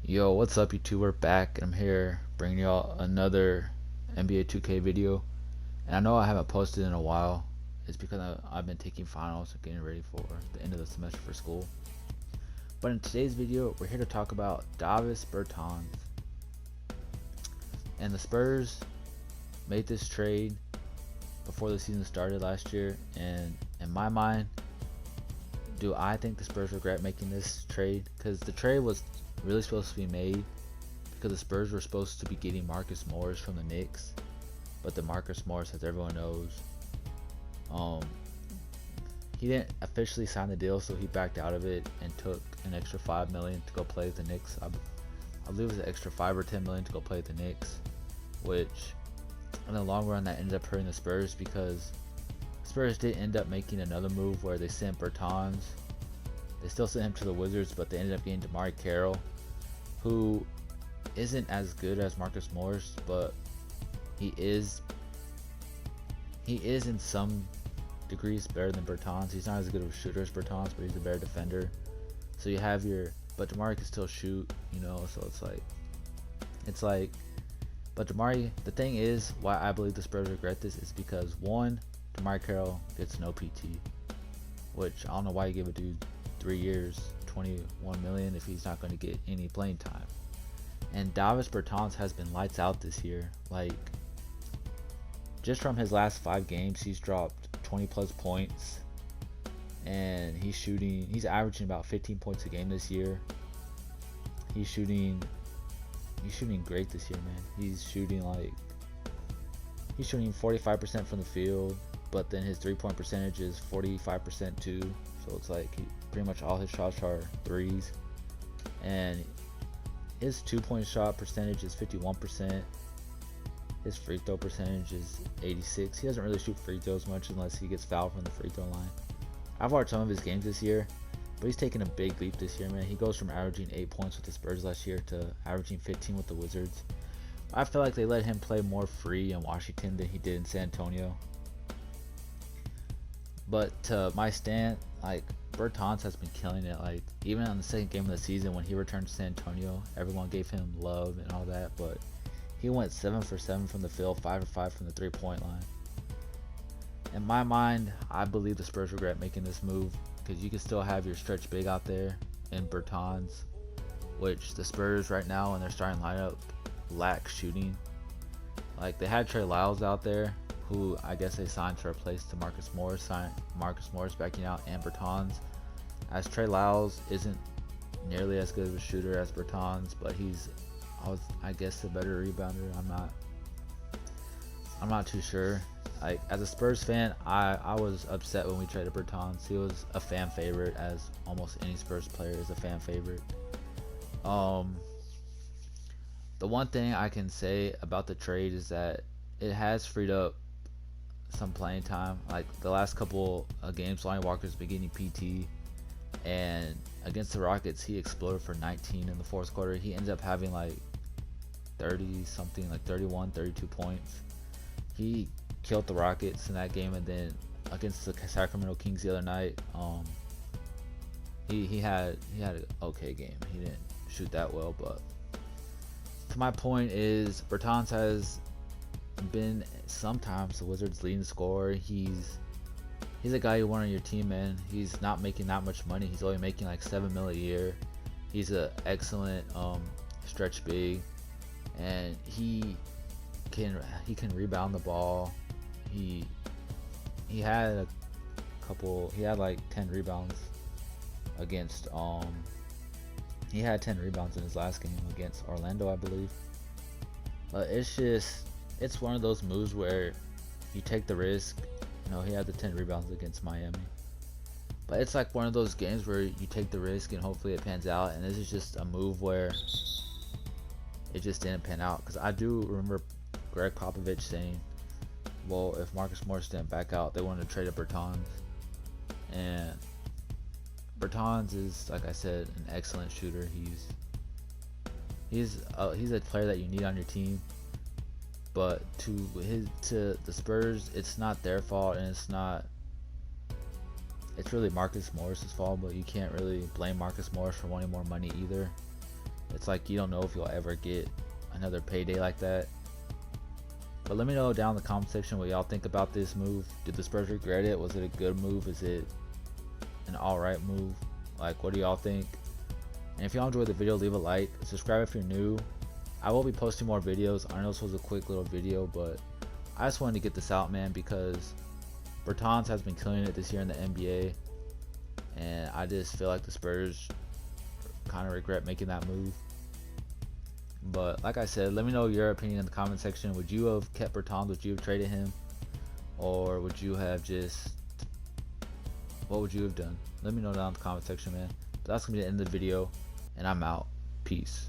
Yo, what's up, YouTube? We're back. I'm here bringing y'all another NBA 2K video. And I know I haven't posted in a while. It's because I've been taking finals and getting ready for the end of the semester for school. But in today's video, we're here to talk about Davis Bertans. And the Spurs made this trade before the season started last year. And in my mind, do I think the Spurs regret making this trade? Because the trade was really supposed to be made because the Spurs were supposed to be getting Marcus Morris from the Knicks, but the Marcus Morris, as everyone knows, um, he didn't officially sign the deal, so he backed out of it and took an extra $5 million to go play with the Knicks. I believe it was an extra $5 or $10 million to go play with the Knicks, which in the long run that ended up hurting the Spurs because Spurs did end up making another move where they sent Bertans. They still sent him to the Wizards, but they ended up getting DeMar Carroll, who isn't as good as Marcus Morris, but he is in some degrees better than Bertans. He's not as good of a shooter as Bertans, but he's a better defender. So you have but DeMar can still shoot, so it's like, but DeMar, the thing is, why I believe the Spurs regret this is because one, DeMar Carroll gets no PT, which I don't know why you give a dude 3 years, $21 million if he's not going to get any playing time. And Davis Bertans has been lights out this year. Like, just from his last 5 games, he's dropped 20 plus points, and he's averaging about 15 points a game this year. He's shooting great this year, man. He's shooting 45% from the field, but then his 3-point percentage is 45% too. So it's like pretty much all his shots are threes, and his 2-point shot percentage is 51%. His free throw percentage is 86. He doesn't really shoot free throws much unless he gets fouled from the free throw line. I've watched some of his games this year, but he's taken a big leap this year, man. He goes from averaging 8 points with the Spurs last year to averaging 15 with the Wizards. I feel like they let him play more free in Washington than he did in San Antonio. But to my stand, Bertans has been killing it. Like, even on the second game of the season when he returned to San Antonio, everyone gave him love and all that, but he went 7 for 7 from the field, 5 for 5 from the 3-point line. In my mind, I believe the Spurs regret making this move because you can still have your stretch big out there in Bertans, which the Spurs right now in their starting lineup lack shooting. Like, they had Trey Lyles out there, who I guess they signed to replace Marcus Morris, backing out, and Bertans. As Trey Lyles isn't nearly as good of a shooter as Bertans, but I guess a better rebounder. I'm not too sure. Like, as a Spurs fan, I was upset when we traded Bertans. He was a fan favorite, as almost any Spurs player is a fan favorite. The one thing I can say about the trade is that it has freed up some playing time. Like, the last couple of games, Lonnie Walker's been getting PT, and against the Rockets, he exploded for 19 in the fourth quarter. He ends up having 30 something, 31, 32 points. He killed the Rockets in that game, and then against the Sacramento Kings the other night, he had an okay game. He didn't shoot that well, but to my point is Bertans has been sometimes the Wizards' leading scorer. He's a guy you want on your team, man. He's not making that much money. He's only making $7 million a year. He's an excellent stretch big, and he can rebound the ball. He had 10 rebounds against he had 10 rebounds in his last game against Orlando, I believe. It's one of those moves where you take the risk. He had the 10 rebounds against Miami, but it's one of those games where you take the risk and hopefully it pans out. And this is just a move where it just didn't pan out, because I do remember Greg Popovich saying, well, if Marcus Morris didn't back out, they wanted to trade Bertans. And Bertans is, like I said, an excellent shooter. He's a player that you need on your team. But to the Spurs, it's not their fault, and it's really Marcus Morris's fault. But you can't really blame Marcus Morris for wanting more money either. It's like you don't know if you'll ever get another payday like that. But let me know down in the comment section what y'all think about this move. Did the Spurs regret it? Was it a good move? Is it an alright move? Like, what do y'all think? And if y'all enjoyed the video, leave a like, subscribe if you're new. I will be posting more videos. I know this was a quick little video, but I just wanted to get this out, man, because Bertans has been killing it this year in the NBA, and I just feel like the Spurs kind of regret making that move. But like I said, let me know your opinion in the comment section. Would you have kept Bertans? Would you have traded him? Or would you have just, what would you have done? Let me know down in the comment section, man. But that's going to be the end of the video, and I'm out. Peace.